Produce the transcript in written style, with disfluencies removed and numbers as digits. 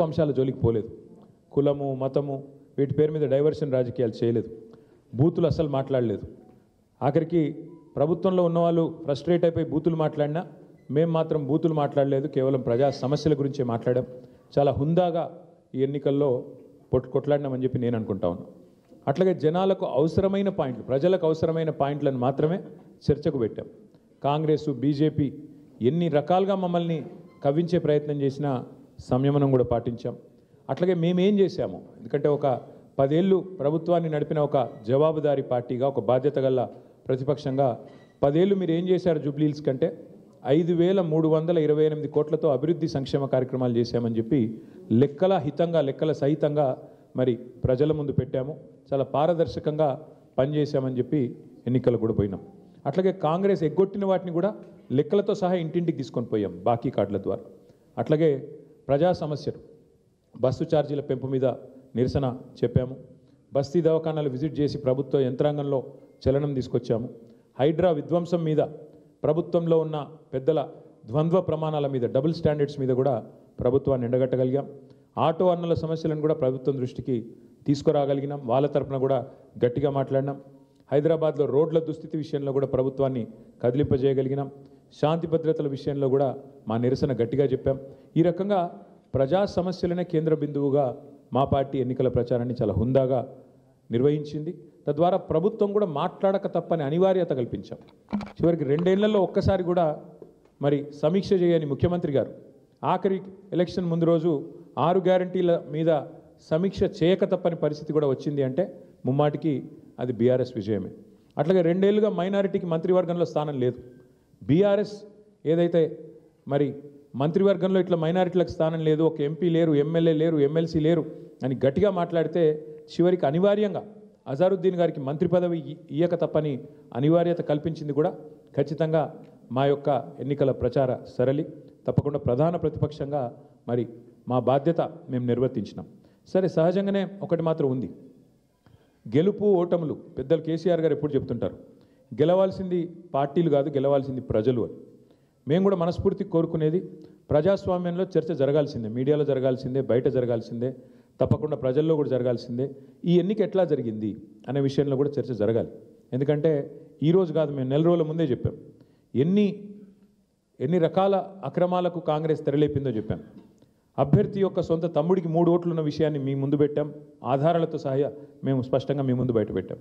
అంశాల జోలికి పోలేదు. కులము మతము వీటి పేరు మీద డైవర్షన్ రాజకీయాలు చేయలేదు. బూతులు అస్సలు మాట్లాడలేదు. ఆఖరికి ప్రభుత్వంలో ఉన్నవాళ్ళు ఫ్రస్ట్రేట్ అయిపోయి బూతులు మాట్లాడినా మేము మాత్రం బూతులు మాట్లాడలేదు. కేవలం ప్రజా సమస్యల గురించే మాట్లాడాం. చాలా హుందాగా ఈ ఎన్నికల్లో కొట్లాడినామని చెప్పి నేను అనుకుంటా ఉన్నాను. అట్లాగే జనాలకు అవసరమైన పాయింట్లు, ప్రజలకు అవసరమైన పాయింట్లను మాత్రమే చర్చకు పెట్టాం. కాంగ్రెస్ బీజేపీ ఎన్ని రకాలుగా మమ్మల్ని కవ్వించే ప్రయత్నం చేసినా సంయమనం కూడా పాటించాం. అట్లాగే మేమేం చేశాము, ఎందుకంటే ఒక 10 ఏళ్ళు ప్రభుత్వాన్ని నడిపిన ఒక జవాబుదారీ పార్టీగా, ఒక బాధ్యత గల ప్రతిపక్షంగా 10 ఏళ్ళు మీరు ఏం చేశారు జూబ్లీహిల్స్ కంటే 5,328 కోట్లతో అభివృద్ధి సంక్షేమ కార్యక్రమాలు చేశామని చెప్పి లెక్కల హితంగా, లెక్కల సహితంగా మరి ప్రజల ముందు పెట్టాము. చాలా పారదర్శకంగా పనిచేశామని చెప్పి ఎన్నికలు కూడా పోయినాం. అట్లాగే కాంగ్రెస్ ఎగ్గొట్టిన వాటిని కూడా లెక్కలతో సహా ఇంటింటికి తీసుకొని పోయాం బాకీ కార్డుల ద్వారా. అట్లాగే ప్రజా సమస్యలు, బస్సు ఛార్జీల పెంపు మీద నిరసన చెప్పాము. బస్తీ దవాఖానాలు విజిట్ చేసి ప్రభుత్వ యంత్రాంగంలో చలనం తీసుకొచ్చాము. హైడ్రా విధ్వంసం మీద, ప్రభుత్వంలో ఉన్న పెద్దల ద్వంద్వ ప్రమాణాల మీద, డబుల్ స్టాండర్డ్స్ మీద కూడా ప్రభుత్వాన్ని ఎండగట్టగలిగాం. ఆటో అన్నల సమస్యలను కూడా ప్రభుత్వం దృష్టికి తీసుకురాగలిగినాం. వాళ్ళ తరపున కూడా గట్టిగా మాట్లాడినాం. హైదరాబాద్లో రోడ్ల దుస్థితి విషయంలో కూడా ప్రభుత్వాన్ని కదిలింపజేయగలిగినాం. శాంతి భద్రతల విషయంలో కూడా మా నిరసన గట్టిగా చెప్పాం. ఈ రకంగా ప్రజా సమస్యలనే కేంద్ర బిందువుగా మా పార్టీ ఎన్నికల ప్రచారాన్ని చాలా హుందాగా నిర్వహించింది. తద్వారా ప్రభుత్వం కూడా మాట్లాడక తప్పని అనివార్యత కల్పించాం. చివరికి 2 ఏళ్లలో ఒక్కసారి కూడా మరి సమీక్ష చేయని ముఖ్యమంత్రి గారు ఆఖరి ఎలక్షన్ ముందు రోజు 6 గ్యారంటీల మీద సమీక్ష చేయక తప్పని పరిస్థితి కూడా వచ్చింది అంటే ముమ్మాటికి అది బీఆర్ఎస్ విజయమే. అట్లాగే 2 ఏళ్లుగా మైనారిటీకి మంత్రివర్గంలో స్థానం లేదు. బీఆర్ఎస్ ఏదైతే మరి మంత్రివర్గంలో ఇట్లా మైనారిటీలకు స్థానం లేదు, ఒక ఎంపీ లేరు, ఎమ్మెల్యే లేరు, ఎమ్మెల్సీ లేరు అని గట్టిగా మాట్లాడితే చివరికి అనివార్యంగా అజారుద్దీన్ గారికి మంత్రి పదవి ఇయ్యక తప్పని అనివార్యత కల్పించింది కూడా ఖచ్చితంగా మా యొక్క ఎన్నికల ప్రచార సరళి. తప్పకుండా ప్రధాన ప్రతిపక్షంగా మరి మా బాధ్యత మేము నిర్వర్తించినాం. సరే, సహజంగానే ఒకటి మాత్రం ఉంది, గెలుపు ఓటములు పెద్దలు కేసీఆర్ గారు ఎప్పుడు చెప్తుంటారు, గెలవాల్సింది పార్టీలు కాదు, గెలవాల్సింది ప్రజలు అని. మేము కూడా మనస్ఫూర్తి కోరుకునేది ప్రజాస్వామ్యంలో చర్చ జరగాల్సిందే, మీడియాలో జరగాల్సిందే, బయట జరగాల్సిందే, తప్పకుండా ప్రజల్లో కూడా జరగాల్సిందే. ఈ ఎన్నిక ఎట్లా జరిగింది అనే విషయంలో కూడా చర్చ జరగాలి. ఎందుకంటే ఈరోజు కాదు, మేము 4 రోజుల ముందే చెప్పాం ఎన్ని రకాల అక్రమాలకు కాంగ్రెస్ తెరలేపిందో చెప్పాం. అభ్యర్థి యొక్క సొంత తమ్ముడికి 3 ఓట్లు ఉన్న విషయాన్ని మీ ముందు పెట్టాం. ఆధారాలతో సహా మేము స్పష్టంగా మీ ముందు బయట పెట్టాం.